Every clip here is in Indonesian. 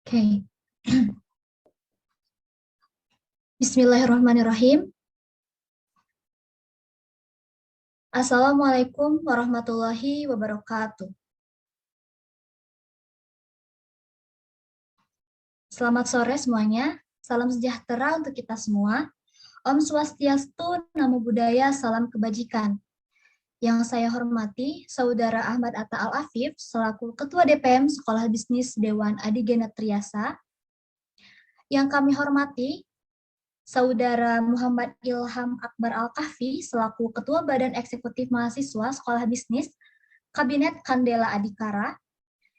Oke. Bismillahirrahmanirrahim. Assalamualaikum warahmatullahi wabarakatuh. Selamat sore semuanya. Salam sejahtera untuk kita semua. Om Swastiastu, Namo Buddhaya, salam kebajikan. Yang saya hormati, Saudara Ahmad Atta Al-Afif, selaku Ketua DPM Sekolah Bisnis Dewan Adigena Triasa. Yang kami hormati, Saudara Muhammad Ilham Akbar Al-Kahfi, selaku Ketua Badan Eksekutif Mahasiswa Sekolah Bisnis, Kabinet Kandela Adhikara.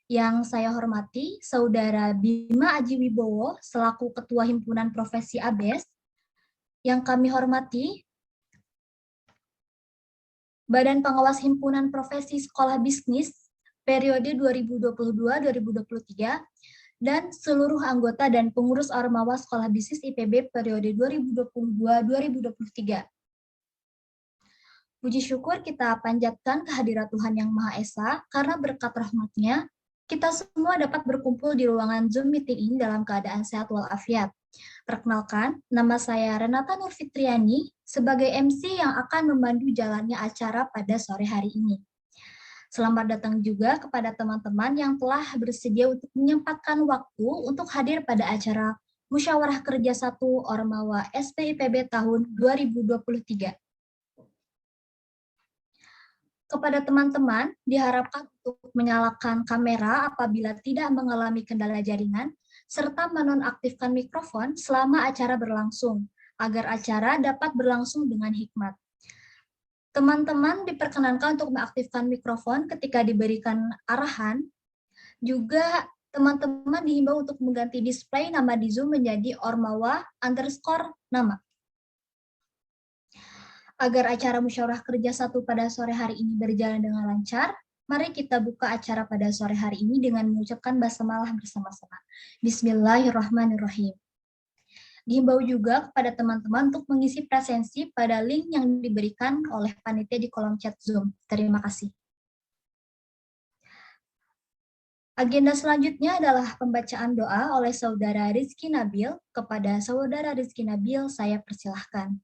Yang saya hormati, Saudara Bima Aji Wibowo, selaku Ketua Himpunan Profesi ABES. Yang kami hormati, Badan Pengawas Himpunan Profesi Sekolah Bisnis, periode 2022-2023, dan seluruh anggota dan pengurus Ormawa Sekolah Bisnis IPB periode 2022-2023. Puji syukur kita panjatkan kehadirat Tuhan Yang Maha Esa, karena berkat rahmat-Nya, kita semua dapat berkumpul di ruangan Zoom meeting ini dalam keadaan sehat walafiat. Perkenalkan, nama saya Renata Nurfitriani, sebagai MC yang akan memandu jalannya acara pada sore hari ini. Selamat datang juga kepada teman-teman yang telah bersedia untuk menyempatkan waktu untuk hadir pada acara Musyawarah Kerja 1 Ormawa SPIPB tahun 2023. Kepada teman-teman, diharapkan untuk menyalakan kamera apabila tidak mengalami kendala jaringan, serta menonaktifkan mikrofon selama acara berlangsung, agar acara dapat berlangsung dengan hikmat. Teman-teman diperkenankan untuk mengaktifkan mikrofon ketika diberikan arahan. Juga teman-teman dihimbau untuk mengganti display nama di Zoom menjadi Ormawa_nama. Agar acara musyawarah kerja 1 pada sore hari ini berjalan dengan lancar, mari kita buka acara pada sore hari ini dengan mengucapkan basmalah bersama-sama. Bismillahirrahmanirrahim. Dihimbau juga kepada teman-teman untuk mengisi presensi pada link yang diberikan oleh panitia di kolom chat Zoom. Terima kasih. Agenda selanjutnya adalah pembacaan doa oleh Saudara Rizky Nabil. Kepada Saudara Rizky Nabil, saya persilahkan.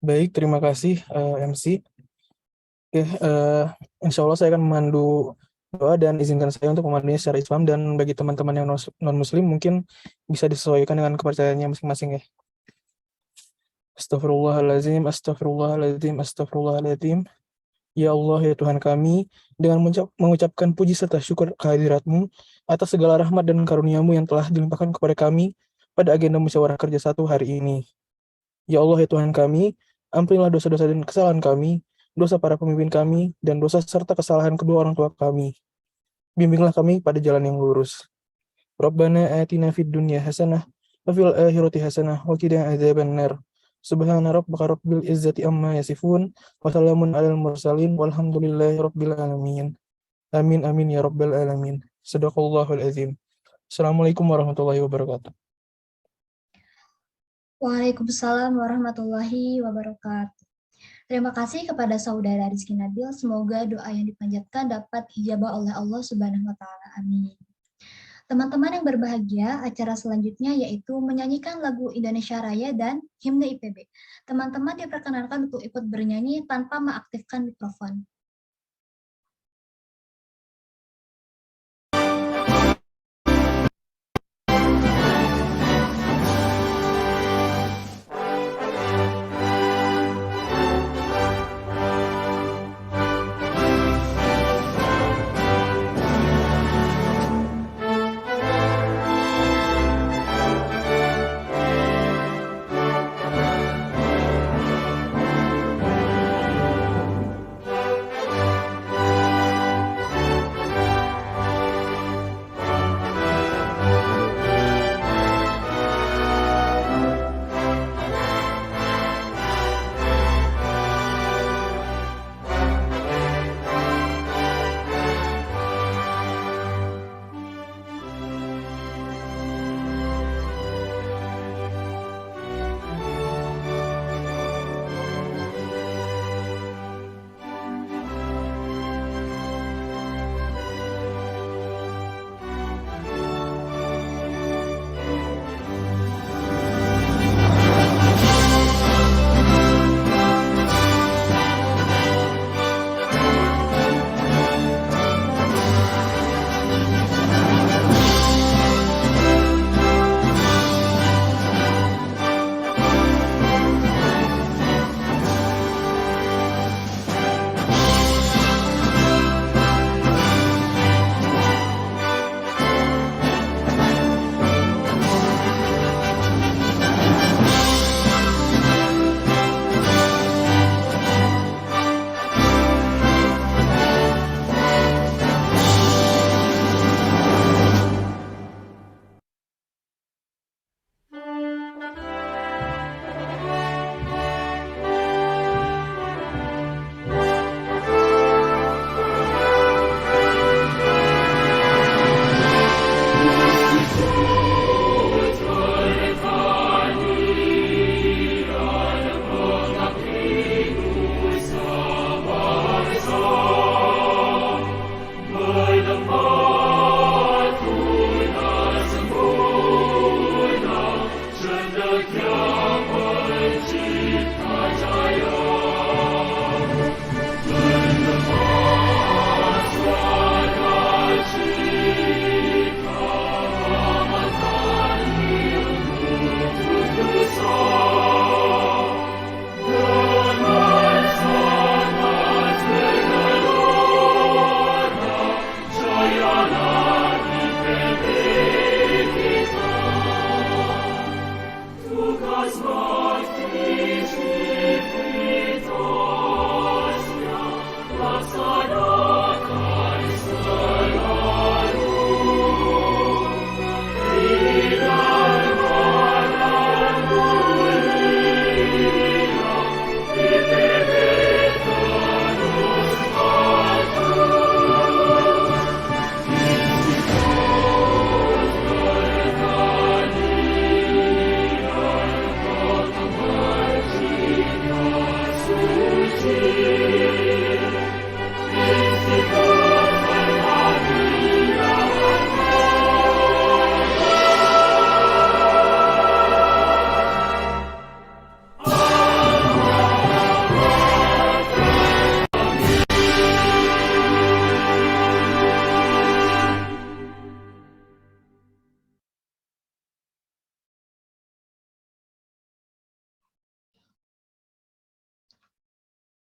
Baik, terima kasih MC. Oke, insya Allah saya akan memandu doa dan izinkan saya untuk memandunya secara Islam, dan bagi teman-teman yang non-muslim mungkin bisa disesuaikan dengan kepercayaannya masing-masing ya. Astagfirullahaladzim, astagfirullahaladzim, astagfirullahaladzim. Ya Allah, ya Tuhan kami, dengan mengucapkan puji serta syukur kehadirat-Mu atas segala rahmat dan karunia-Mu yang telah dilimpahkan kepada kami pada agenda musyawarah kerja 1 hari ini. Ya Allah, ya Tuhan kami, ampunilah dosa-dosa dan kesalahan kami, dosa para pemimpin kami, dan dosa serta kesalahan kedua orang tua kami. Bimbinglah kami pada jalan yang lurus. Rabbana atina fid dunya hasanah wa fil akhirati hasanah wa qina adzabannar. Subhana rabbika rabbil izzati amma yasifun wa salamun alal mursalin walhamdulillahi rabbil alamin. Amin amin ya rabbal alamin. Shadaqallahul azim. Assalamualaikum warahmatullahi wabarakatuh. Waalaikumsalam warahmatullahi wabarakatuh. Terima kasih kepada Saudara Rizky Nabil. Semoga doa yang dipanjatkan dapat dijabah oleh Allah Subhanahu wa Ta'ala. Amin. Teman-teman yang berbahagia, acara selanjutnya yaitu menyanyikan lagu Indonesia Raya dan himne IPB. Teman-teman diperkenankan untuk ikut bernyanyi tanpa mengaktifkan mikrofon.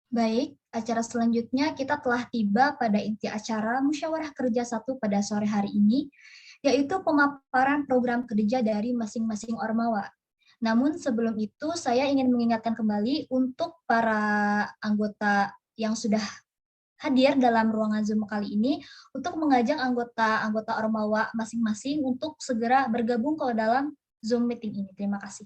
Baik, acara selanjutnya kita telah tiba pada inti acara musyawarah kerja 1 pada sore hari ini, yaitu pemaparan program kerja dari masing-masing ormawa. Namun sebelum itu saya ingin mengingatkan kembali untuk para anggota yang sudah hadir dalam ruangan Zoom kali ini untuk mengajak anggota-anggota ormawa masing-masing untuk segera bergabung ke dalam Zoom meeting ini. Terima kasih.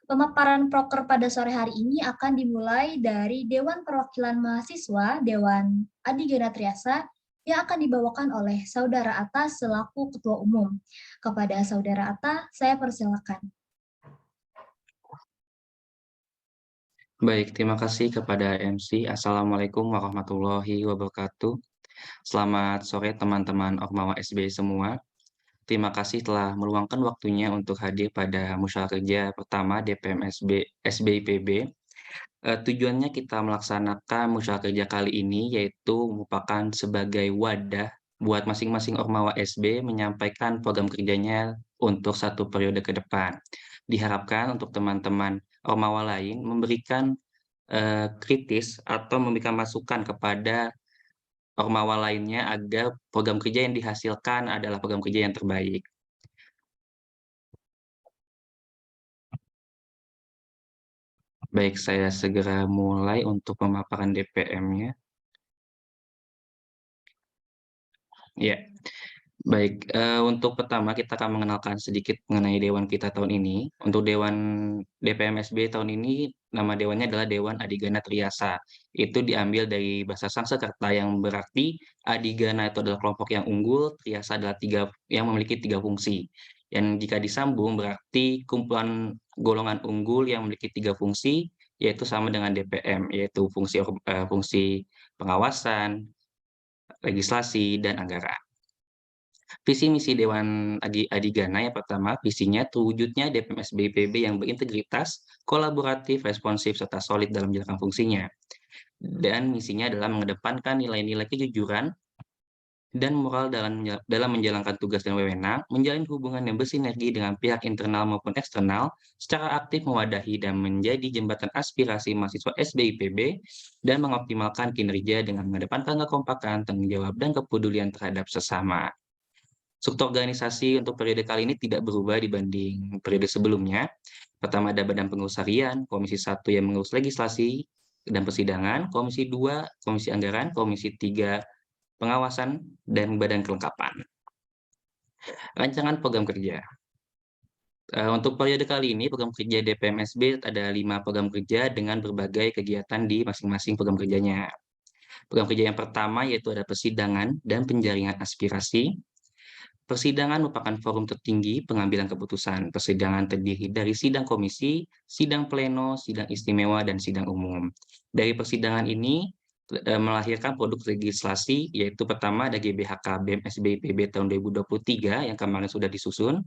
Pemaparan proker pada sore hari ini akan dimulai dari Dewan Perwakilan Mahasiswa, Dewan Adi Gena Triasa, yang akan dibawakan oleh Saudara Atta selaku Ketua Umum. Kepada Saudara Atta, saya persilakan. Baik, terima kasih kepada MC. Assalamualaikum warahmatullahi wabarakatuh. Selamat sore teman-teman Ormawa SBY semua. Terima kasih telah meluangkan waktunya untuk hadir pada musyawarah kerja pertama DPM SBIPB. Tujuannya kita melaksanakan musyawarah kerja kali ini yaitu merupakan sebagai wadah buat masing-masing Ormawa SB menyampaikan program kerjanya untuk 1 periode ke depan. Diharapkan untuk teman-teman Ormawa lain memberikan kritis atau memberikan masukan kepada Ormawa lainnya agar program kerja yang dihasilkan adalah program kerja yang terbaik. Baik, saya segera mulai untuk pemaparan DPM-nya. Ya, baik, untuk pertama kita akan mengenalkan sedikit mengenai dewan kita tahun ini. Untuk dewan DPM SB tahun ini, nama dewannya adalah Dewan Adigana Triasa. Itu diambil dari bahasa Sanskerta yang berarti Adigana itu adalah kelompok yang unggul, Triasa adalah yang memiliki 3 fungsi. Yang jika disambung berarti kumpulan golongan unggul yang memiliki 3 fungsi, yaitu sama dengan DPM, yaitu fungsi pengawasan, legislasi, dan anggaran. Visi misi Dewan Adigana yang pertama, visinya terwujudnya DPM SBIPB yang berintegritas, kolaboratif, responsif, serta solid dalam menjalankan fungsinya. Dan misinya adalah mengedepankan nilai-nilai kejujuran dan moral dalam menjalankan tugas dan wewenang, menjalin hubungan yang bersinergi dengan pihak internal maupun eksternal, secara aktif mewadahi dan menjadi jembatan aspirasi mahasiswa SBIPB, dan mengoptimalkan kinerja dengan mengedepankan kekompakan, tanggung jawab, dan kepedulian terhadap sesama. Struktur organisasi untuk periode kali ini tidak berubah dibanding periode sebelumnya. Pertama ada Badan Pengurusan Harian, Komisi 1 yang mengurus legislasi dan persidangan, Komisi 2 Komisi Anggaran, Komisi 3 Pengawasan, dan Badan Kelengkapan. Rancangan program kerja. Untuk periode kali ini program kerja DPMSB ada 5 program kerja dengan berbagai kegiatan di masing-masing program kerjanya. Program kerja yang pertama yaitu ada persidangan dan penjaringan aspirasi. Persidangan merupakan forum tertinggi pengambilan keputusan. Persidangan terdiri dari sidang komisi, sidang pleno, sidang istimewa, dan sidang umum. Dari persidangan ini melahirkan produk legislasi, yaitu pertama ada GBHK BEM SBIPB tahun 2023 yang kemarin sudah disusun,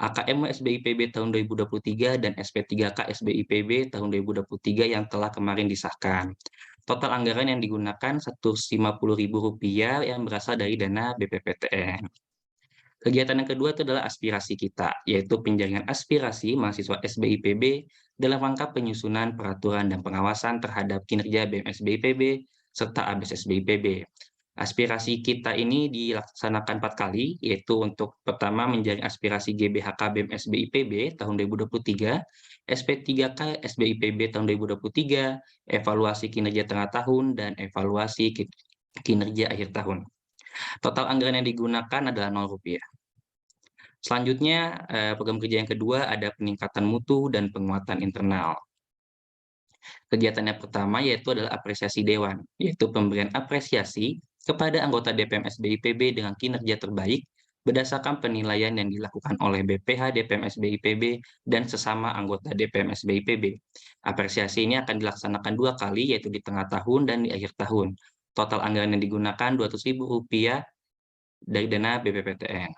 AKM SBIPB tahun 2023, dan SP3K SBIPB tahun 2023 yang telah kemarin disahkan. Total anggaran yang digunakan Rp150.000 yang berasal dari dana BPPTN. Kegiatan yang kedua itu adalah aspirasi kita, yaitu penjaringan aspirasi mahasiswa SBIPB dalam rangka penyusunan peraturan dan pengawasan terhadap kinerja BEM SBIPB serta ABS SBIPB. Aspirasi kita ini dilaksanakan 4 kali, yaitu untuk pertama menjaring aspirasi GBHK BEM SBIPB tahun 2023, SP3K SBIPB tahun 2023, evaluasi kinerja tengah tahun, dan evaluasi kinerja akhir tahun. Total anggaran yang digunakan adalah Rp0. Selanjutnya, program kerja yang kedua ada peningkatan mutu dan penguatan internal. Kegiatan yang pertama yaitu adalah apresiasi dewan, yaitu pemberian apresiasi kepada anggota DPM SBIPB dengan kinerja terbaik berdasarkan penilaian yang dilakukan oleh BPH DPM SBIPB dan sesama anggota DPM SBIPB. Apresiasi ini akan dilaksanakan 2 kali, yaitu di tengah tahun dan di akhir tahun. Total anggaran yang digunakan Rp200.000 dari dana BPPTN.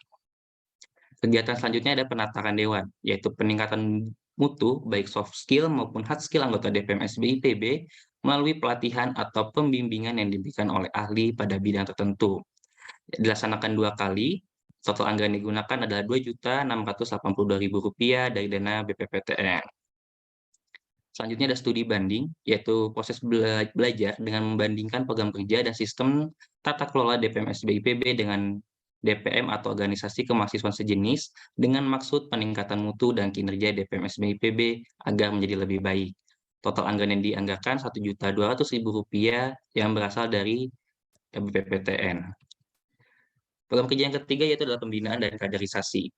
Kegiatan selanjutnya ada penataran dewan, yaitu peningkatan mutu baik soft skill maupun hard skill anggota DPM SBIPB melalui pelatihan atau pembimbingan yang diberikan oleh ahli pada bidang tertentu. Dilaksanakan 2 kali, total anggaran yang digunakan adalah Rp2.682.000 dari dana BPPTN. Selanjutnya ada studi banding, yaitu proses belajar dengan membandingkan program kerja dan sistem tata kelola DPM-SB IPB dengan DPM atau organisasi kemahasiswaan sejenis dengan maksud peningkatan mutu dan kinerja DPM-SB IPB agar menjadi lebih baik. Total anggaran yang dianggarkan Rp1.200.000 yang berasal dari BPPTN. Program kerja yang ketiga yaitu adalah pembinaan dan kaderisasi.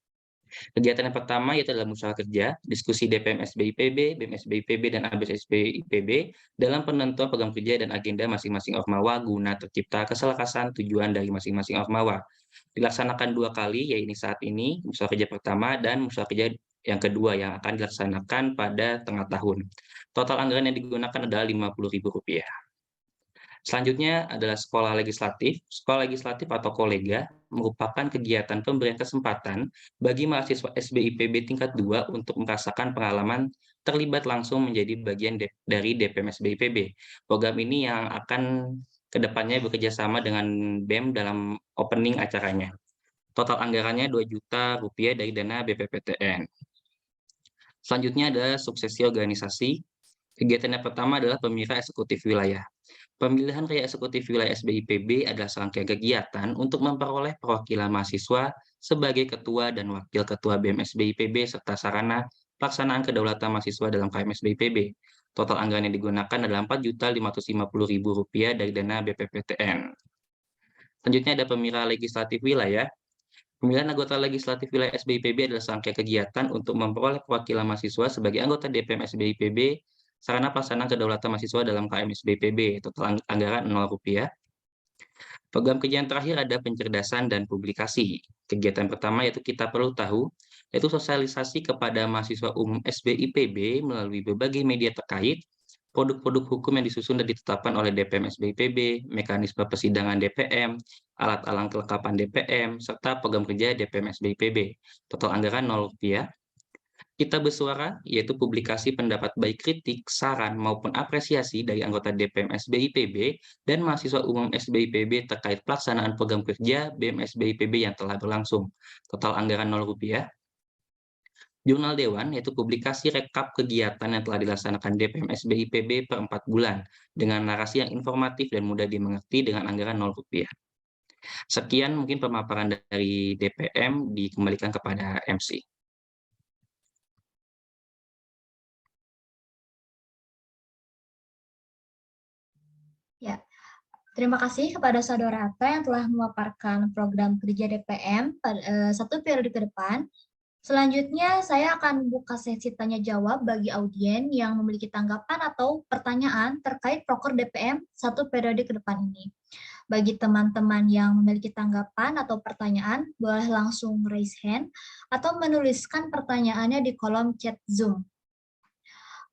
Kegiatan yang pertama yaitu adalah musyawarah kerja, diskusi DPM SB IPB, BEM SB IPB, dan ABS SB IPB dalam penentuan program kerja dan agenda masing-masing ormawa guna tercipta keselarasan tujuan dari masing-masing ormawa. Dilaksanakan 2 kali, yaitu saat ini musyawarah kerja pertama dan musyawarah kerja yang kedua yang akan dilaksanakan pada tengah tahun. Total anggaran yang digunakan adalah Rp50.000. Selanjutnya adalah sekolah legislatif. Sekolah legislatif atau kolega merupakan kegiatan pemberian kesempatan bagi mahasiswa SBIPB tingkat 2 untuk merasakan pengalaman terlibat langsung menjadi bagian dari DPM SBIPB. Program ini yang akan kedepannya bekerja sama dengan BEM dalam opening acaranya. Total anggarannya Rp2 juta dari dana BPPTN. Selanjutnya ada suksesi organisasi. Kegiatan yang pertama adalah pemilihan eksekutif wilayah. Pemilihan Raya Eksekutif Wilayah SBIPB adalah serangkaian kegiatan untuk memperoleh perwakilan mahasiswa sebagai ketua dan wakil ketua BEM SBIPB serta sarana pelaksanaan kedaulatan mahasiswa dalam KM SBIPB. Total anggaran yang digunakan adalah Rp4.550.000 dari dana BPPTN. Selanjutnya ada pemilihan legislatif wilayah. Pemilihan anggota legislatif wilayah SBIPB adalah serangkaian kegiatan untuk memperoleh perwakilan mahasiswa sebagai anggota DPM SBIPB sarana pelaksanaan kedaulatan mahasiswa dalam KM SBIPB, total anggaran Rp0. Program kerja yang terakhir ada pencerdasan dan publikasi. Kegiatan pertama yaitu kita perlu tahu, yaitu sosialisasi kepada mahasiswa umum SBIPB melalui berbagai media terkait, produk-produk hukum yang disusun dan ditetapkan oleh DPM SBIPB, mekanisme persidangan DPM, alat-alat kelengkapan DPM, serta program kerja DPM SBIPB. Total anggaran Rp0. Kita bersuara, yaitu publikasi pendapat baik kritik, saran, maupun apresiasi dari anggota DPM SBIPB dan mahasiswa umum SBIPB terkait pelaksanaan program kerja BEM SBIPB yang telah berlangsung. Total anggaran Rp0. Jurnal Dewan, yaitu publikasi rekap kegiatan yang telah dilaksanakan DPM SBIPB per 4 bulan, dengan narasi yang informatif dan mudah dimengerti dengan anggaran Rp0. Sekian mungkin pemaparan dari DPM, dikembalikan kepada MC. Ya, terima kasih kepada Saudara Atta yang telah memaparkan program kerja DPM pada 1 periode ke depan. Selanjutnya, saya akan membuka sesi tanya jawab bagi audien yang memiliki tanggapan atau pertanyaan terkait proker DPM 1 periode ke depan ini. Bagi teman-teman yang memiliki tanggapan atau pertanyaan, boleh langsung raise hand atau menuliskan pertanyaannya di kolom chat Zoom.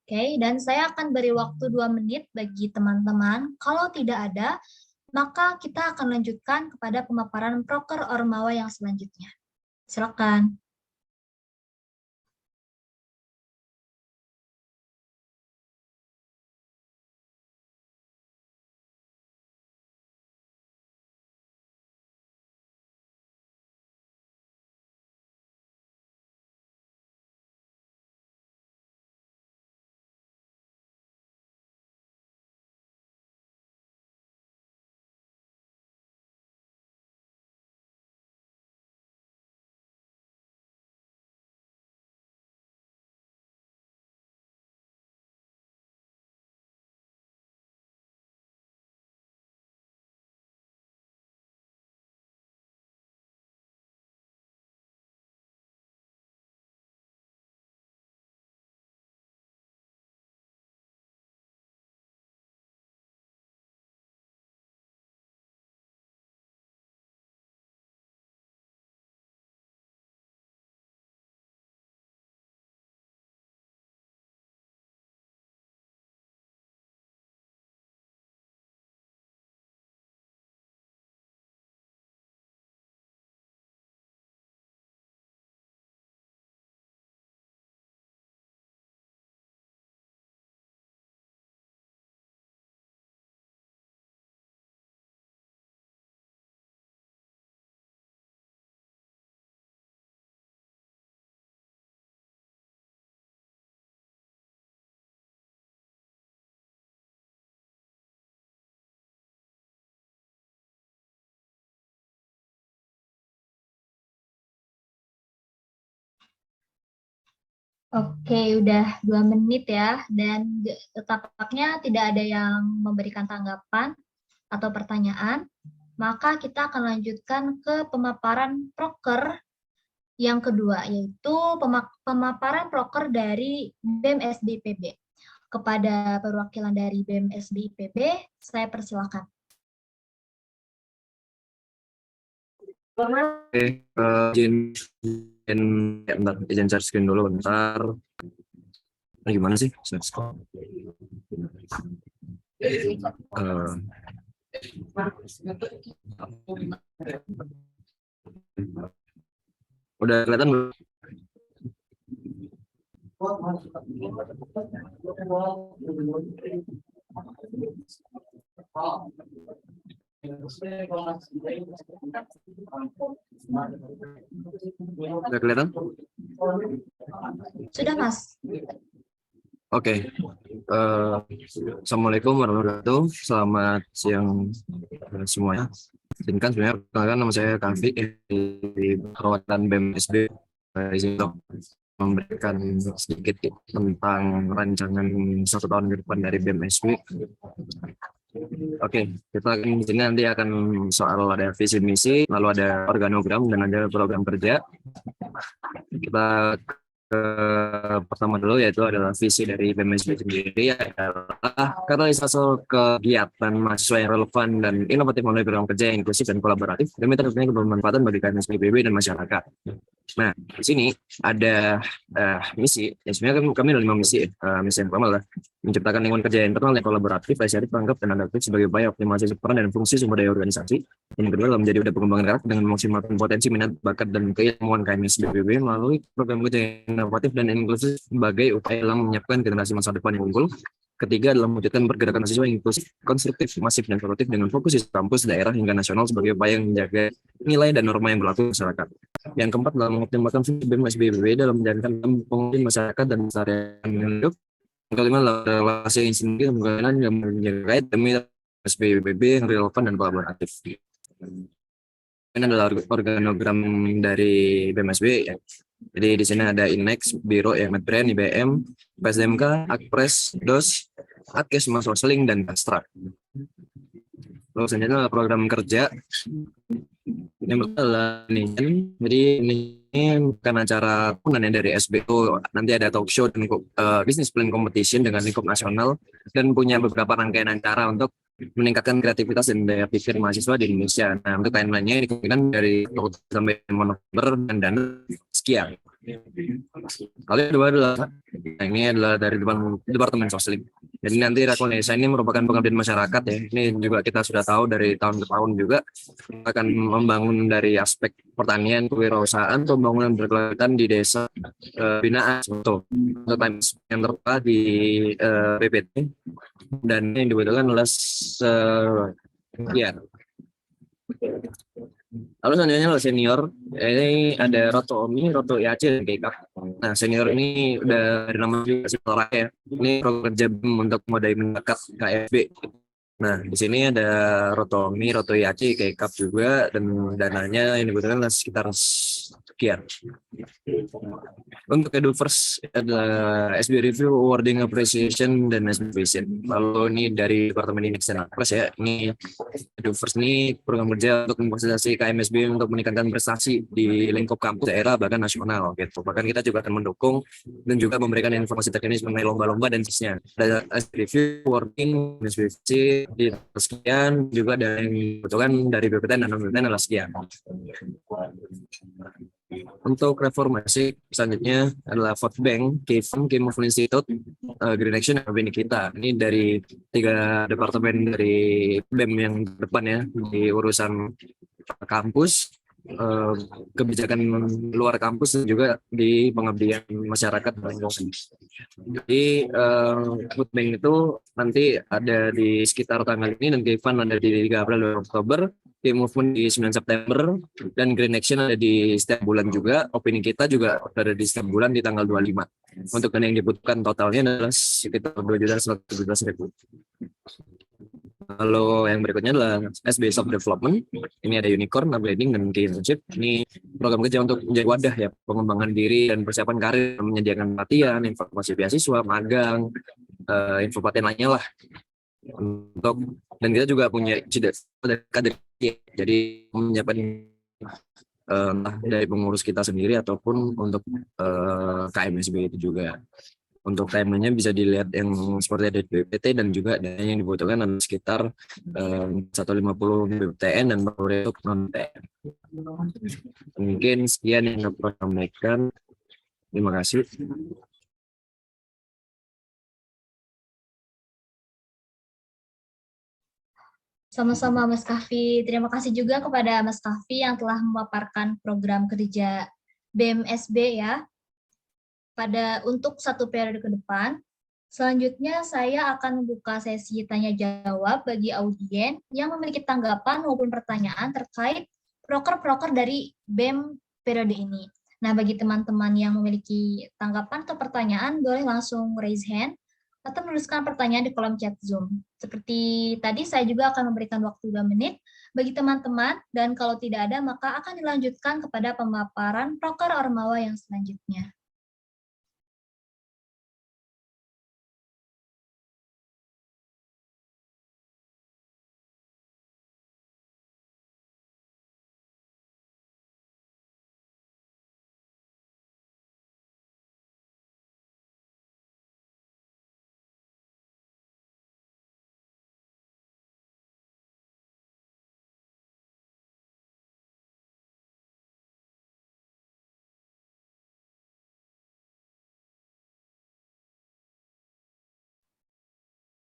Oke, dan saya akan beri waktu 2 menit bagi teman-teman. Kalau tidak ada, maka kita akan lanjutkan kepada pemaparan proker Ormawa yang selanjutnya. Silakan. Oke, udah 2 menit ya, dan tampaknya tidak ada yang memberikan tanggapan atau pertanyaan, maka kita akan lanjutkan ke pemaparan proker yang kedua, yaitu pemaparan proker dari BEM SBIPB. Kepada perwakilan dari BEM SBIPB, saya persilakan. Oke, izin share screen dulu bentar. Nah, gimana sih? Udah kelihatan belum? Udah kelihatan? Sudah, Mas. Oke. Assalamualaikum warahmatullahi wabarakatuh. Selamat siang semuanya. Izinkan sebenarnya perkenalkan, nama saya Kavi di perwakilan BEM SB. Izin untuk memberikan sedikit tentang rancangan 1 tahun ke depan dari BEM SB. Oke, kita di sini nanti akan soal ada visi misi, lalu ada organogram dan ada program kerja. Kita pertama dulu, yaitu adalah visi dari BEM SB sendiri adalah katalisasi kegiatan mahasiswa yang relevan dan inovatif melalui program kerja yang inklusif dan kolaboratif demi tercapainya bermanfaatan bagi KMS PBB dan masyarakat. Nah, di sini ada misi. Ya, sebenarnya kami ada 5 misi. Misi yang pertama adalah menciptakan lingkungan kerja internal yang kolaboratif, asiatif, tanggap, dan adaptif sebagai upaya optimalisasi peran dan fungsi sumber daya organisasi. Yang kedua adalah menjadi wadah pengembangan karakter dengan memaksimalkan potensi minat, bakat, dan keilmuan KMS PBB melalui program kerja yang inovatif dan inklusif sebagai upaya dalam menyiapkan generasi masa depan yang unggul. Ketiga adalah mewujudkan pergerakan mahasiswa yang inklusif, konstruktif, masif, dan produktif dengan fokus di kampus, daerah, hingga nasional sebagai upaya yang menjaga nilai dan norma yang berlaku di masyarakat. Yang keempat adalah mengoptimalkan fungsi BEM SBIPB dalam menjalankan pengabdian masyarakat dan keseharian hidup. Yang kelima adalah relasi yang sendiri yang menjaga demi SBIPB yang relevan dan kolaboratif. Ini adalah organogram dari BEM-SB ya. Jadi di sini ada INEX, Biro, Medbrand, IBM, PSDMK, Akpres, DOS, Atkes, Masosling, dan Kastra. Lalu selanjutnya adalah program kerja. Yang pertama adalah ini. Jadi ini bukan acara tahunan dari SBO. Nanti ada talk show dan business plan competition dengan lingkup nasional dan punya beberapa rangkaian acara untuk meningkatkan kreativitas dan daya pikir mahasiswa di Indonesia. Nah, untuk timeline-nya dikemungkinan dari Oktober sampai November dan dana sekian. Lalu yang kedua adalah ini adalah dari Departemen Sosling. Jadi nanti Rakonesa ini merupakan pengabdian masyarakat ya. Ini juga kita sudah tahu dari tahun ke tahun juga akan membangun dari aspek pertanian, kewirausahaan, pembangunan berkelanjutan di desa binaan untuk yang terdapat di PPT dan yang dibutuhkan adalah sekian. Lalu selanjutnya adalah senior. Ini ada Roto Omi, Roto IAC, dan KIKAP. Nah, senior ini udah dari nama juga Sitoraya ya. Ini program kerja BEM untuk modai mendekat KFB. Nah, di sini ada Roto Omi, Roto IAC, KIKAP juga, dan dananya yang dibutuhkan sekitar sekian. Untuk Eduvers adalah SB Review, Awarding Appreciation, dan SB Vision. Lalu ini dari Departemen Indeks dan Akpres ya. Ini Eduvers ini program kerja untuk memfasilitasi KMSB untuk meningkatkan prestasi di lingkup kampus, daerah, bahkan nasional gitu. Bahkan kita juga akan mendukung dan juga memberikan informasi terkini mengenai lomba-lomba dan bisnisnya. Ada SB Review, Awarding, SB Vision, di sekian, juga ada yang dibutuhkan dari BPTN dan non-BPTN adalah sekian. Untuk reformasi selanjutnya adalah Vote Bank, KIFM, Kim Movement Institute, Green Action, dan Bini Kita. Ini dari 3 departemen dari BEM yang depan ya, di urusan kampus, kebijakan luar kampus, dan juga di pengabdian masyarakat dan lingkungan. Jadi Vote Bank itu nanti ada di sekitar tanggal ini, dan KIFM ada di 3 April 2 Oktober, Kim Movement di 9 September, dan Green Action ada di setiap bulan juga. Opini kita juga ada di setiap bulan di tanggal 25. Untuk yang dibutuhkan totalnya adalah sekitar 2.117.000. Lalu yang berikutnya adalah SB Soft Development. Ini ada Unicorn, Upgrading, dan Key Internship. Ini program kerja untuk menjadi wadah ya, pengembangan diri dan persiapan karir, menyediakan pelatihan, informasi beasiswa, magang, info pelatihan lainnya lah. Dan kita juga punya kader, jadi menyiapkan entah dari pengurus kita sendiri ataupun untuk KMSB itu juga. Untuk timelinenya bisa dilihat yang seperti ada di BPT dan juga dana yang dibutuhkan ada sekitar 150 BPTN dan 40 untuk non PTN. Mungkin sekian yang dapat saya sampaikan. Terima kasih. Sama-sama Mas Kahfi. Terima kasih juga kepada Mas Kahfi yang telah memaparkan program kerja BMSB ya untuk satu periode ke depan. Selanjutnya saya akan membuka sesi tanya jawab bagi audien yang memiliki tanggapan maupun pertanyaan terkait proker-proker dari BEM periode ini. Nah, bagi teman-teman yang memiliki tanggapan atau pertanyaan boleh langsung raise hand atau menuliskan pertanyaan di kolom chat Zoom. Seperti tadi, saya juga akan memberikan waktu 2 menit bagi teman-teman, dan kalau tidak ada, maka akan dilanjutkan kepada pemaparan proker Ormawa yang selanjutnya.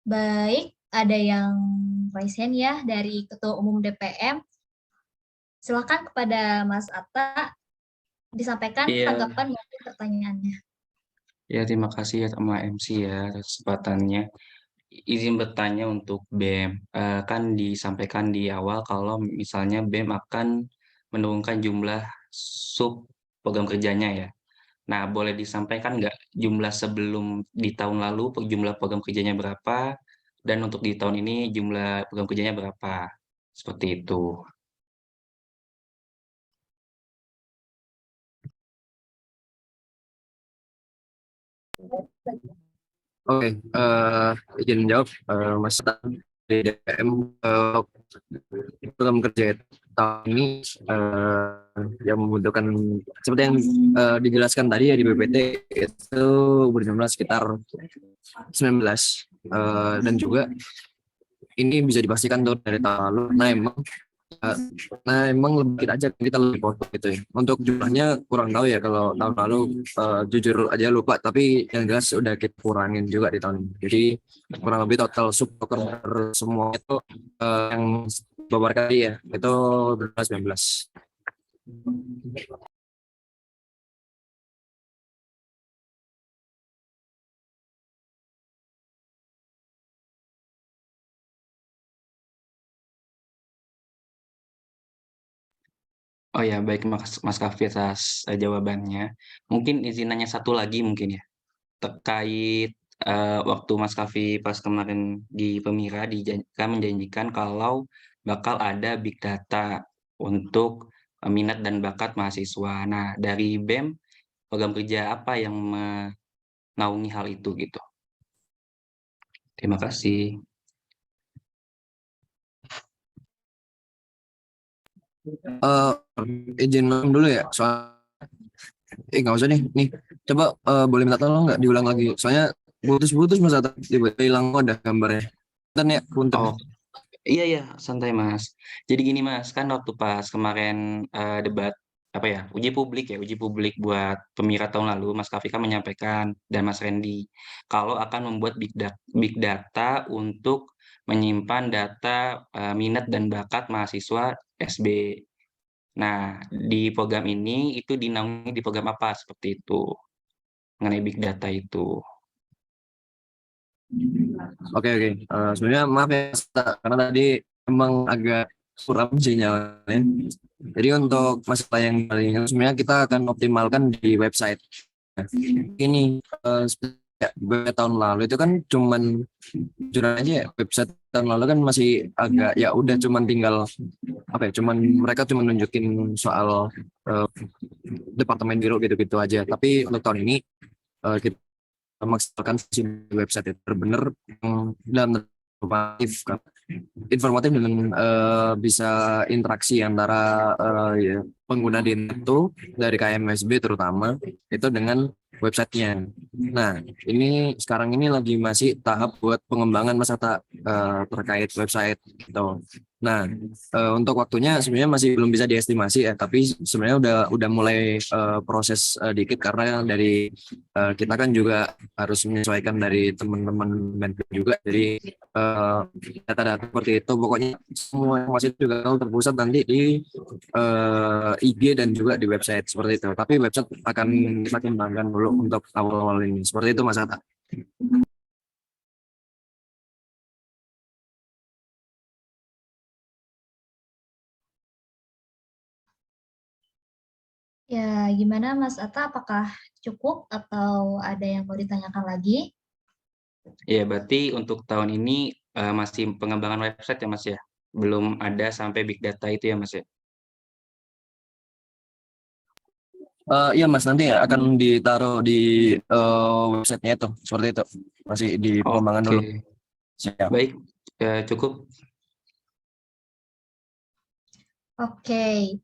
Baik, ada yang raise hand ya dari Ketua Umum DPM. Silakan kepada Mas Atta disampaikan tanggapan maupun pertanyaannya. Ya, terima kasih ya sama MC ya atas kesempatannya. Izin bertanya untuk BEM. Kan disampaikan di awal kalau misalnya BEM akan menurunkan jumlah sub program kerjanya ya. Nah, boleh disampaikan nggak jumlah sebelum di tahun lalu jumlah program kerjanya berapa, dan untuk di tahun ini jumlah program kerjanya berapa? Seperti itu. Oke, izin jawab, Mas dari DPM. Program kerja tahun ini yang membutuhkan seperti yang dijelaskan tadi ya di BPT itu berjumlah sekitar 19, dan juga ini bisa dipastikan tuh dari tahun lalu. Nah emang lebih aja kita lebih fokus gitu ya. Untuk jumlahnya kurang tahu ya kalau tahun lalu, jujur aja lupa, tapi yang jelas udah kita kurangin juga di tahun ini. Jadi kurang lebih total subproker semua itu yang beberapa kali ya itu 19. Oh ya, baik Mas Kafi atas jawabannya. Mungkin izin nanya satu lagi mungkin ya. Terkait waktu Mas Kafi pas kemarin di Pemira kan menjanjikan kalau bakal ada big data untuk minat dan bakat mahasiswa. Nah, dari BEM program kerja apa yang menaungi hal itu gitu? Terima kasih. Izin dulu ya, soal nggak usah nih coba boleh minta tolong nggak diulang lagi, soalnya putus-putus Mas atau tiba-tiba hilang ada gambarnya kan ya punten. Oh, iya, santai Mas. Jadi gini Mas, kan waktu pas kemarin debat uji publik buat Pemira tahun lalu, Mas Kafi kan menyampaikan dan Mas Randy kalau akan membuat big data untuk menyimpan data minat dan bakat mahasiswa SB. Nah, di program ini itu dinaungi di program apa seperti itu mengenai big data itu. Oke. Sebenarnya maaf ya karena tadi emang agak kurang sinyalnya. Jadi untuk masalah yang paling sebenarnya kita akan optimalkan di website. Ini ya, tahun lalu itu kan cuman jujur aja ya, website tahun lalu kan masih agak ya udah cuman tinggal apa ya, cuman mereka cuma nunjukin soal eh, departemen biru gitu-gitu aja. Tapi untuk tahun ini kita memaksimalkan fungsi website itu benar-benar dalam informatif, informatif dan bisa interaksi antara ya, pengguna di itu dari KMSB terutama itu dengan websitenya. Nah, ini sekarang ini lagi masih tahap buat pengembangan Mas Atta terkait website gitu. Nah, untuk waktunya sebenarnya masih belum bisa diestimasi ya, tapi sebenarnya udah mulai proses dikit karena dari kita kan juga harus menyesuaikan dari teman-teman mentor juga. Jadi data-data seperti itu pokoknya semua informasi itu juga terpusat nanti di IG dan juga di website seperti itu. Tapi website akan kita kembangkan dulu untuk awal-awal ini. Seperti itu Mas Atta. Ya, gimana Mas Atta? Apakah cukup atau ada yang mau ditanyakan lagi? Ya, berarti untuk tahun ini masih pengembangan website ya Mas ya? Belum ada sampai big data itu ya Mas ya? Iya Mas, nanti ya akan ditaruh di websitenya itu. Seperti itu. Masih di pengembangan Oke, dulu. Siap. baik, cukup. Oke,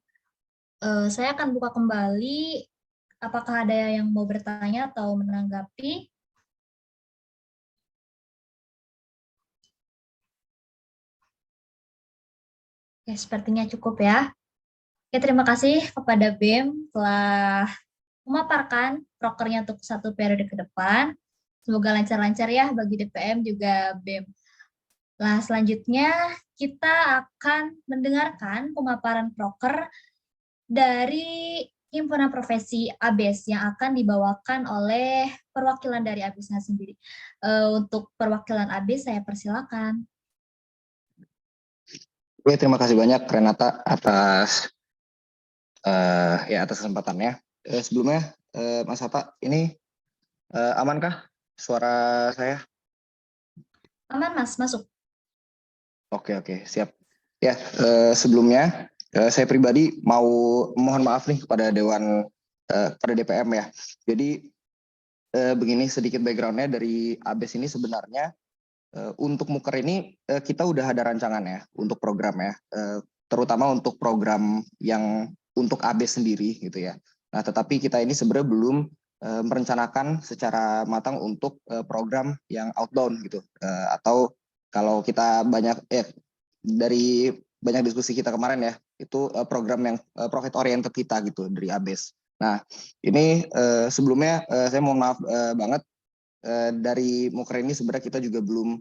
saya akan buka kembali. Apakah ada yang mau bertanya atau menanggapi? Ya, sepertinya cukup ya. Oke, terima kasih kepada BEM telah memaparkan prokernya untuk satu periode ke depan. Semoga lancar-lancar ya bagi DPM juga BEM. Nah, selanjutnya kita akan mendengarkan pemaparan proker dari himpunan profesi ABES yang akan dibawakan oleh perwakilan dari ABES-nya sendiri. Untuk perwakilan ABES saya persilakan. Oke, terima kasih banyak Renata atas atas kesempatannya. Sebelumnya Mas Hatta, ini amankah suara saya? Aman Mas, masuk. Oke, siap. Ya, sebelumnya saya pribadi mau mohon maaf nih kepada pada DPM ya. Jadi begini sedikit backgroundnya dari ABES ini sebenarnya untuk Muker ini kita udah ada rancangan ya untuk program ya, terutama untuk program yang untuk ABES sendiri gitu ya. Nah, tetapi kita ini sebenarnya belum merencanakan secara matang untuk program yang outbound gitu, atau kalau kita dari banyak diskusi kita kemarin ya, itu program yang profit oriented kita gitu dari ABES. Nah, ini sebelumnya saya mohon maaf banget dari Muker ini sebenarnya kita juga belum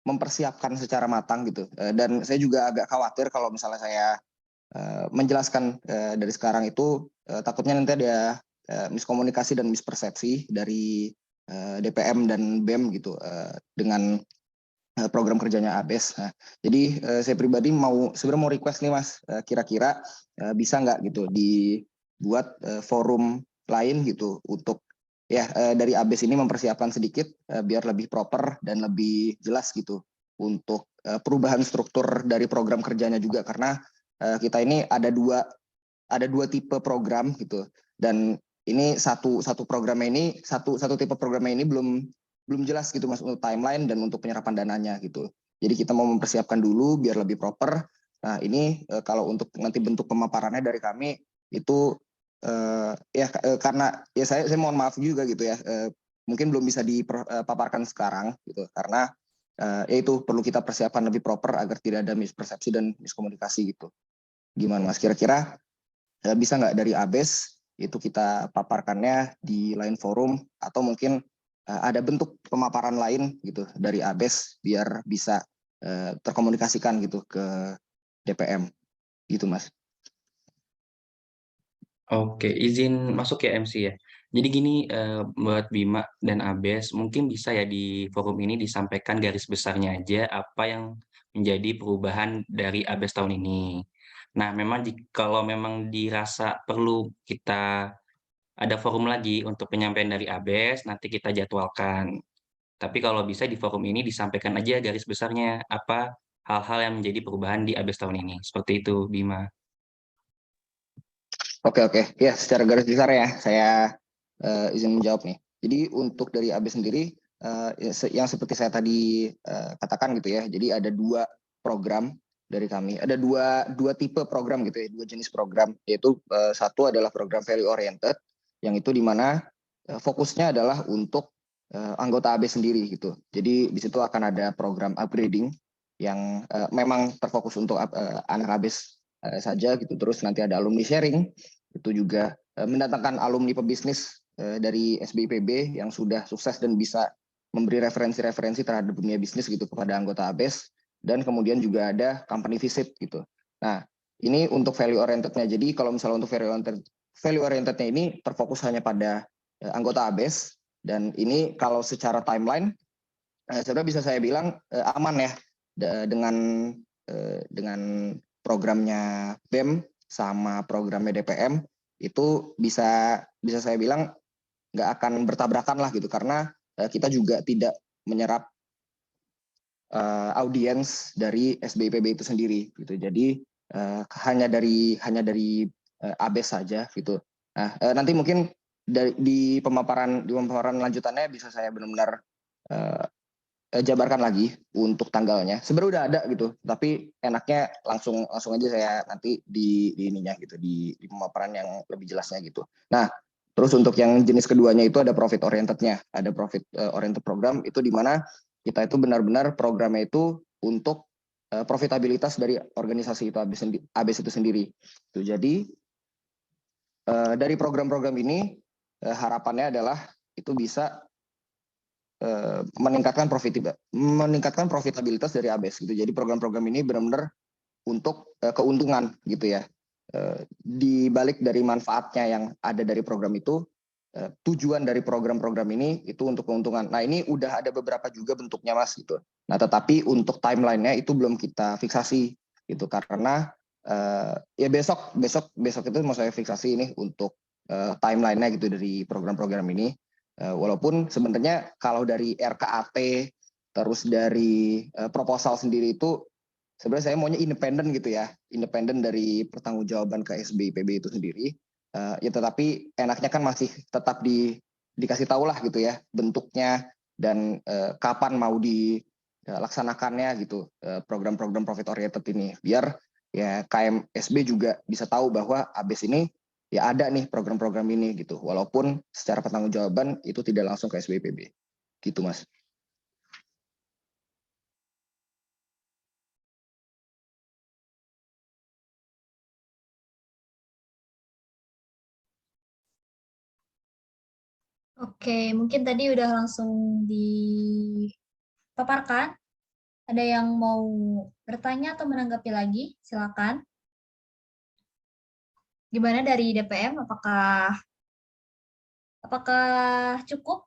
mempersiapkan secara matang gitu. Dan saya juga agak khawatir kalau misalnya saya menjelaskan dari sekarang itu takutnya nanti ada miskomunikasi dan mispersepsi dari DPM dan BEM gitu dengan program kerjanya ABES. Nah, jadi saya pribadi sebenarnya mau request nih Mas, kira-kira bisa nggak gitu dibuat forum lain gitu untuk ya dari ABES ini mempersiapkan sedikit biar lebih proper dan lebih jelas gitu untuk perubahan struktur dari program kerjanya juga, karena kita ini ada dua tipe program gitu, dan ini satu tipe programnya ini belum jelas gitu Mas untuk timeline dan untuk penyerapan dananya gitu. Jadi kita mau mempersiapkan dulu biar lebih proper. Nah, ini kalau untuk nanti bentuk pemaparannya dari kami itu karena ya saya mohon maaf juga gitu ya. Mungkin belum bisa dipaparkan sekarang gitu karena itu perlu kita persiapkan lebih proper agar tidak ada mispersepsi dan miskomunikasi gitu. Gimana Mas, kira-kira bisa nggak dari ABES itu kita paparkannya di lain forum, atau mungkin ada bentuk pemaparan lain gitu dari ABES biar bisa terkomunikasikan gitu ke DPM gitu Mas. Oke, izin masuk ya MC ya. Jadi gini, buat Bima dan Abes, mungkin bisa ya di forum ini disampaikan garis besarnya aja apa yang menjadi perubahan dari Abes tahun ini. Nah, memang kalau memang dirasa perlu kita ada forum lagi untuk penyampaian dari ABES, nanti kita jadwalkan. Tapi kalau bisa di forum ini disampaikan aja garis besarnya, apa hal-hal yang menjadi perubahan di ABES tahun ini. Seperti itu, Bima. Oke, ya secara garis besar ya saya izin menjawab nih. Jadi untuk dari ABES sendiri yang seperti saya tadi katakan gitu ya. Jadi ada 2 program dari kami. Ada dua tipe program gitu ya, 2 jenis program, yaitu satu adalah program value oriented yang itu di mana fokusnya adalah untuk anggota ABES sendiri gitu. Jadi di situ akan ada program upgrading yang memang terfokus untuk anak ABES saja gitu. Terus nanti ada alumni sharing, itu juga mendatangkan alumni pebisnis dari SBIPB yang sudah sukses dan bisa memberi referensi-referensi terhadap dunia bisnis gitu kepada anggota ABES, dan kemudian juga ada company visit gitu. Nah, ini untuk value oriented-nya. Jadi kalau misalnya untuk value oriented-nya ini terfokus hanya pada anggota ABES, dan ini kalau secara timeline sebenarnya bisa saya bilang aman ya dengan programnya BEM sama programnya DPM itu bisa saya bilang nggak akan bertabrakan lah gitu, karena kita juga tidak menyerap audiens dari SBIPB itu sendiri gitu. Jadi hanya dari ABES saja gitu. Nah, nanti mungkin di pemaparan lanjutannya bisa saya benar-benar jabarkan lagi untuk tanggalnya. Sebenarnya udah ada gitu, tapi enaknya langsung aja saya nanti di ininya gitu, di pemaparan yang lebih jelasnya gitu. Nah, terus untuk yang jenis keduanya itu ada profit oriented-nya. Ada profit oriented program itu di mana kita itu benar-benar programnya itu untuk profitabilitas dari organisasi itu ABES itu sendiri. Tuh, jadi dari program-program ini harapannya adalah itu bisa meningkatkan profitabilitas dari ABES gitu. Jadi program-program ini benar-benar untuk keuntungan gitu ya. Di balik dari manfaatnya yang ada dari program itu, tujuan dari program-program ini itu untuk keuntungan. Nah, ini udah ada beberapa juga bentuknya Mas gitu. Nah, tetapi untuk timeline-nya itu belum kita fiksasi gitu, karena ya besok itu mau saya fiksasi ini untuk timeline-nya gitu dari program-program ini. Walaupun sebenarnya kalau dari RKAT terus dari proposal sendiri itu sebenarnya saya maunya independen gitu ya, independen dari pertanggungjawaban ke SBIPB itu sendiri. Ya tetapi enaknya kan masih tetap dikasih tahu lah gitu ya bentuknya dan kapan mau dilaksanakannya gitu program-program profit oriented ini, biar ya KMSB juga bisa tahu bahwa ABES ini ya ada nih program-program ini gitu, walaupun secara pertanggungjawaban itu tidak langsung ke SBIPB gitu Mas. Oke, mungkin tadi udah langsung dipaparkan. Ada yang mau bertanya atau menanggapi lagi? Silakan. Gimana dari DPM? Apakah cukup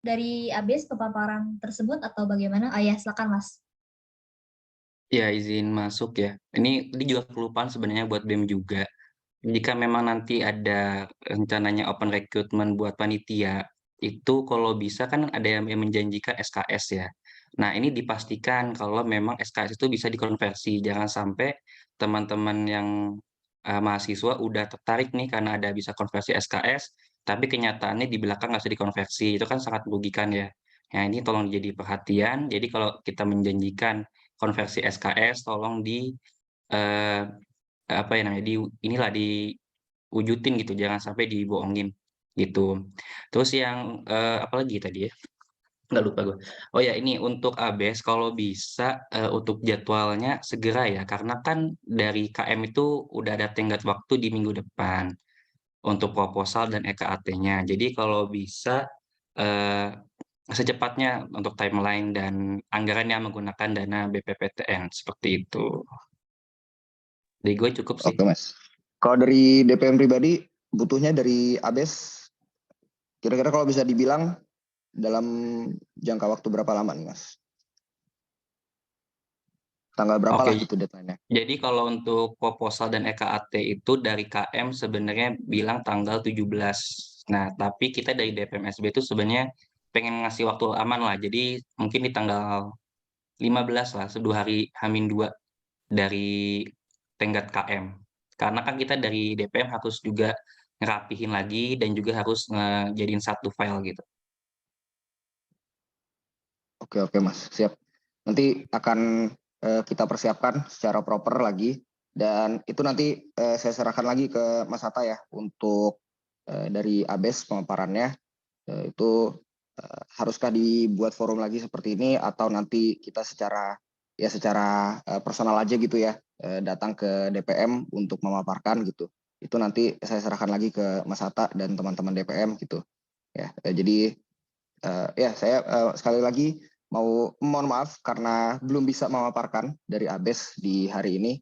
dari ABES pemaparan tersebut atau bagaimana? Ya, silakan Mas. Ya, izin masuk ya. Ini juga kelupaan sebenarnya buat BEM juga. Jika memang nanti ada rencananya open recruitment buat panitia, itu kalau bisa kan ada yang menjanjikan SKS ya. Nah, ini dipastikan kalau memang SKS itu bisa dikonversi. Jangan sampai teman-teman yang mahasiswa udah tertarik nih karena ada bisa konversi SKS, tapi kenyataannya di belakang nggak bisa dikonversi. Itu kan sangat merugikan ya. Nah, ini tolong jadi perhatian. Jadi kalau kita menjanjikan konversi SKS, tolong eh, apa ya namanya, diwujudin gitu, jangan sampai dibohongin, gitu. Terus yang, apalagi tadi ya? Nggak lupa gue. Oh ya ini untuk ABES kalau bisa, untuk jadwalnya segera ya, karena kan dari KM itu udah ada tenggat waktu di minggu depan, untuk proposal dan EKAT-nya. Jadi kalau bisa, eee, secepatnya untuk timeline dan anggarannya menggunakan dana BPPTN, seperti itu. Dari gue cukup sih. Oke Mas. Kalau dari DPM pribadi butuhnya dari ABES kira-kira kalau bisa dibilang dalam jangka waktu berapa lama nih Mas? Tanggal berapa Oke, lah gitu deadline-nya? jadi kalau untuk proposal dan EKAT itu dari KM sebenarnya bilang tanggal Nah, tapi kita dari DPMSB itu sebenarnya pengen ngasih waktu aman lah. Jadi mungkin di tanggal 15 lah, 2 hari H-2 dari tenggat KM. Karena kan kita dari DPM harus juga ngerapihin lagi dan juga harus ngejadiin satu file gitu. Oke Mas, siap. Nanti akan kita persiapkan secara proper lagi dan itu nanti saya serahkan lagi ke Mas Hatta ya untuk dari ABES pemaparannya. Itu haruskah dibuat forum lagi seperti ini atau nanti kita secara personal aja gitu ya datang ke DPM untuk memaparkan gitu. Itu nanti saya serahkan lagi ke Mas Hatta dan teman-teman DPM gitu. Ya, jadi ya saya sekali lagi mohon maaf karena belum bisa memaparkan dari ABES di hari ini.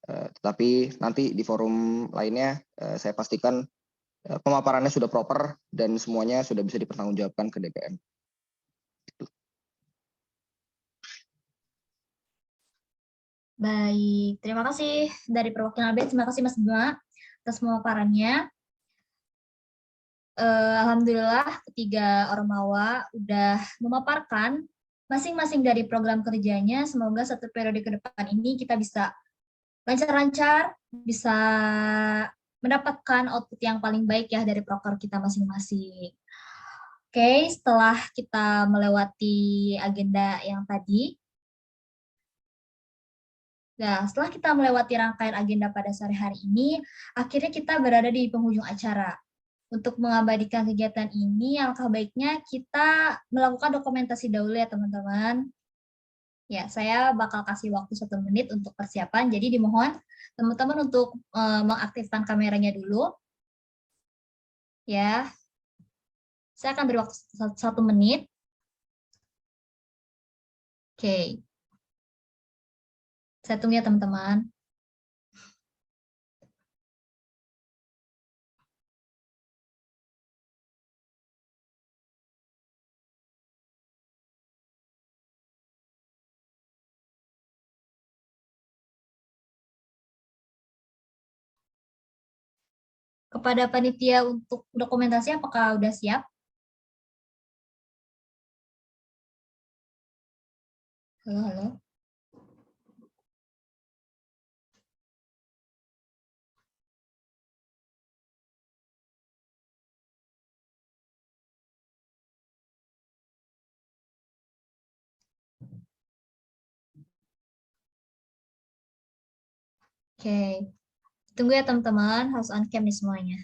Tetapi nanti di forum lainnya saya pastikan pemaparannya sudah proper dan semuanya sudah bisa dipertanggungjawabkan ke DPM. Baik, terima kasih dari perwakilan ABES. Terima kasih Mas Bima atas pemaparannya. Alhamdulillah ketiga ormawa udah memaparkan masing-masing dari program kerjanya. Semoga satu periode ke depan ini kita bisa lancar-lancar, bisa mendapatkan output yang paling baik ya dari proker kita masing-masing. Oke, setelah kita melewati agenda yang tadi, nah setelah kita melewati rangkaian agenda pada sore hari ini, akhirnya kita berada di penghujung acara. Untuk mengabadikan kegiatan ini, alangkah baiknya kita melakukan dokumentasi dahulu ya teman-teman. Ya, saya bakal kasih waktu 1 menit untuk persiapan, jadi dimohon teman-teman untuk mengaktifkan kameranya dulu. Ya, saya akan beri waktu 1 menit. Oke, saya tunggu ya teman-teman. Kepada panitia untuk dokumentasi, apakah udah siap? Halo, halo. Oke, tunggu ya teman-teman, harus on cam nih semuanya.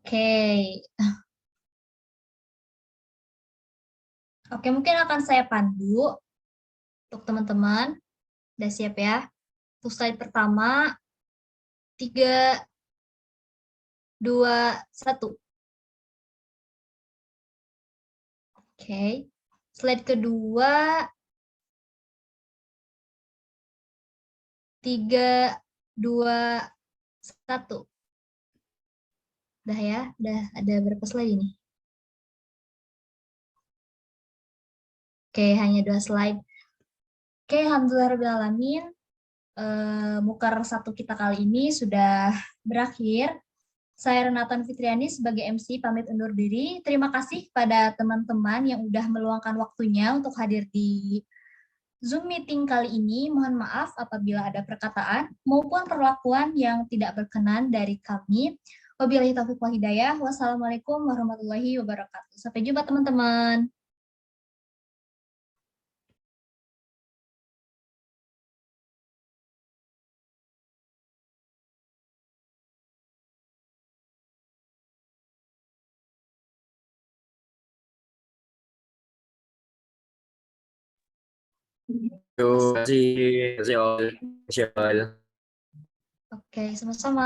Oke. Oke, mungkin akan saya pandu untuk teman-teman. Udah siap ya? Untuk slide pertama, 3, 2, 1. Oke. Slide kedua, 3, 2, 1. Udah ya? Udah ada berapa slide ini? Oke, hanya 2 slide. Oke, alhamdulillahirrahmanirrahim. Mukar 1 kita kali ini sudah berakhir. Saya Renatan Fitriani sebagai MC pamit undur diri. Terima kasih pada teman-teman yang udah meluangkan waktunya untuk hadir di Zoom meeting kali ini. Mohon maaf apabila ada perkataan maupun perlakuan yang tidak berkenan dari kami. Wabillahi taufiq wal hidayah. Wassalamualaikum warahmatullahi wabarakatuh. Sampai jumpa teman-teman. Terima kasih. Terima kasih all. Oke, sama-sama.